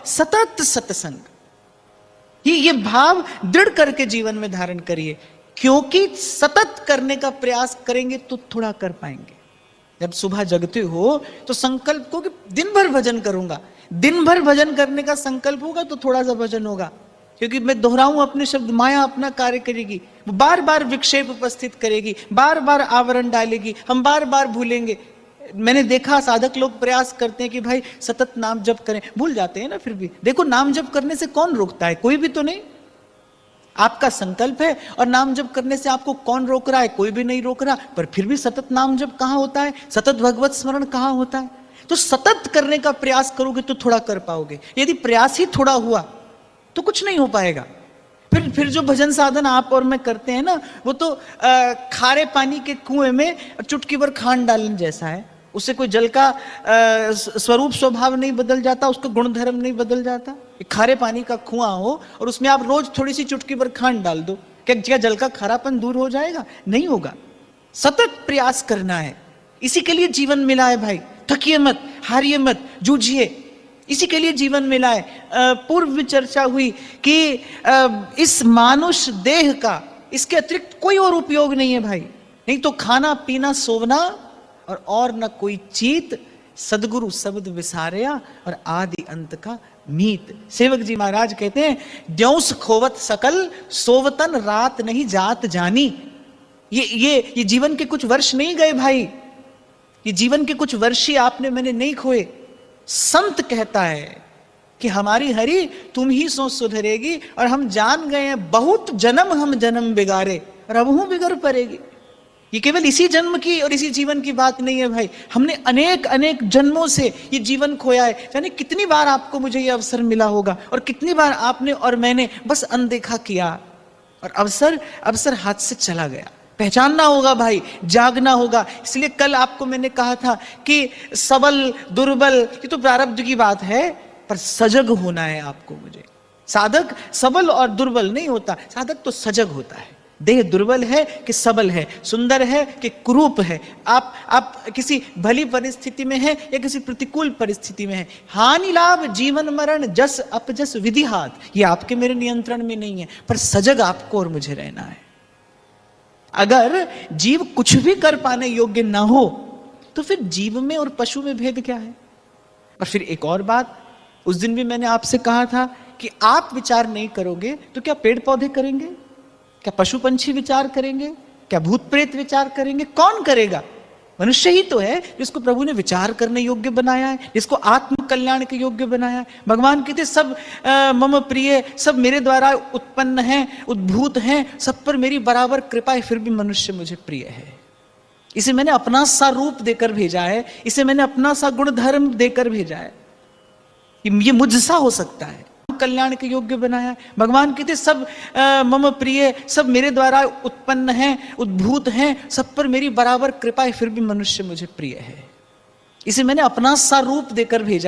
सतत सत्संग। ये भाव दृढ़ करके जीवन में धारण करिए, क्योंकि सतत करने का प्रयास करेंगे तो थोड़ा कर पाएंगे। जब सुबह जगते हो तो संकल्प को कि दिन भर भजन करूंगा, दिन भर भजन करने का संकल्प होगा तो थोड़ा सा भजन होगा। क्योंकि मैं दोहराऊं अपने शब्द, माया अपना कार्य करेगी, वो बार बार विक्षेप उपस्थित करेगी, बार बार आवरण डालेगी, हम बार बार भूलेंगे। मैंने देखा साधक लोग प्रयास करते हैं कि भाई सतत नाम जप करें, भूल जाते हैं ना। फिर भी देखो, नाम जप करने से कौन रोकता है? कोई भी तो नहीं। आपका संकल्प है और नाम जप करने से आपको कौन रोक रहा है? कोई भी नहीं रोक रहा। पर फिर भी सतत नाम जप कहां होता है? सतत भगवत स्मरण कहां होता है? तो सतत करने का प्रयास करोगे तो थोड़ा कर पाओगे। यदि प्रयास ही थोड़ा हुआ तो कुछ नहीं हो पाएगा। फिर जो भजन साधन आप और मैं करते हैं ना, वो तो खारे पानी के कुएं में चुटकी भर खांड डालने जैसा है। उससे कोई जल का स्वरूप स्वभाव नहीं बदल जाता, उसका गुणधर्म नहीं बदल जाता। खारे पानी का कुआं हो और उसमें आप रोज थोड़ी सी चुटकी भर खांड डाल दो, क्या जल का खारापन दूर हो जाएगा? नहीं होगा। सतत प्रयास करना है। इसी के लिए जीवन मिला है भाई। थकिए मत, हारिए मत, जूझिए। इसी के लिए जीवन मिला है। पूर्व में चर्चा हुई कि इस मानुष देह का इसके अतिरिक्त कोई और उपयोग नहीं है भाई। नहीं तो खाना पीना सोना और न कोई चीत, सदगुरु शब्द विसारया और आदि अंत का मीत। सेवक जी महाराज कहते हैं, द्योंस खोवत सकल सोवतन रात नहीं जात जानी। ये जीवन के कुछ वर्ष नहीं गए भाई, ये जीवन के कुछ वर्ष ही आपने मैंने नहीं खोए। संत कहता है कि हमारी हरि तुम ही सो सुधरेगी, और हम जान गए हैं बहुत जन्म हम जन्म बिगाड़े और अब हूं बिगड़ पड़ेगी। ये केवल इसी जन्म की और इसी जीवन की बात नहीं है भाई। हमने अनेक अनेक जन्मों से ये जीवन खोया है। जाने कितनी बार आपको मुझे ये अवसर मिला होगा और कितनी बार आपने और मैंने बस अनदेखा किया और अवसर हाथ से चला गया। पहचानना होगा भाई, जागना होगा। इसलिए कल आपको मैंने कहा था कि सबल दुर्बल ये तो प्रारब्ध की बात है, पर सजग होना है आपको मुझे। साधक सबल और दुर्बल नहीं होता, साधक तो सजग होता है। देह दुर्बल है कि सबल है, सुंदर है कि कुरूप है, आप किसी भली परिस्थिति में है या किसी प्रतिकूल परिस्थिति में है, हानि लाभ जीवन मरण जस अपजस विधि हाथ, ये आपके मेरे नियंत्रण में नहीं है। पर सजग आपको और मुझे रहना है। अगर जीव कुछ भी कर पाने योग्य ना हो तो फिर जीव में और पशु में भेद क्या है? और फिर एक और बात, उस दिन भी मैंने आपसे कहा था कि आप विचार नहीं करोगे तो क्या पेड़ पौधे करेंगे? क्या पशु पंछी विचार करेंगे? क्या भूत प्रेत विचार करेंगे? कौन करेगा? मनुष्य ही तो है जिसको प्रभु ने विचार करने योग्य बनाया है, जिसको आत्म कल्याण के योग्य बनाया है। भगवान कहते सब मम प्रिय, सब मेरे द्वारा उत्पन्न हैं, उद्भूत हैं, सब पर मेरी बराबर कृपा है, फिर भी मनुष्य मुझे प्रिय है। इसे मैंने अपना सा रूप देकर भेजा है, इसे मैंने अपना सा गुण धर्म देकर भेजा है। ये मुझसा हो सकता है, कल्याण के योग्य बनाया है। भगवान कहते सब मम प्रिय, सब मेरे द्वारा उत्पन्न हैं, उद्भूत हैं, सब पर मेरी बराबर कृपा है, फिर भी मनुष्य मुझे प्रिय है। इसे मैंने अपना सा रूप देकर भेजा है।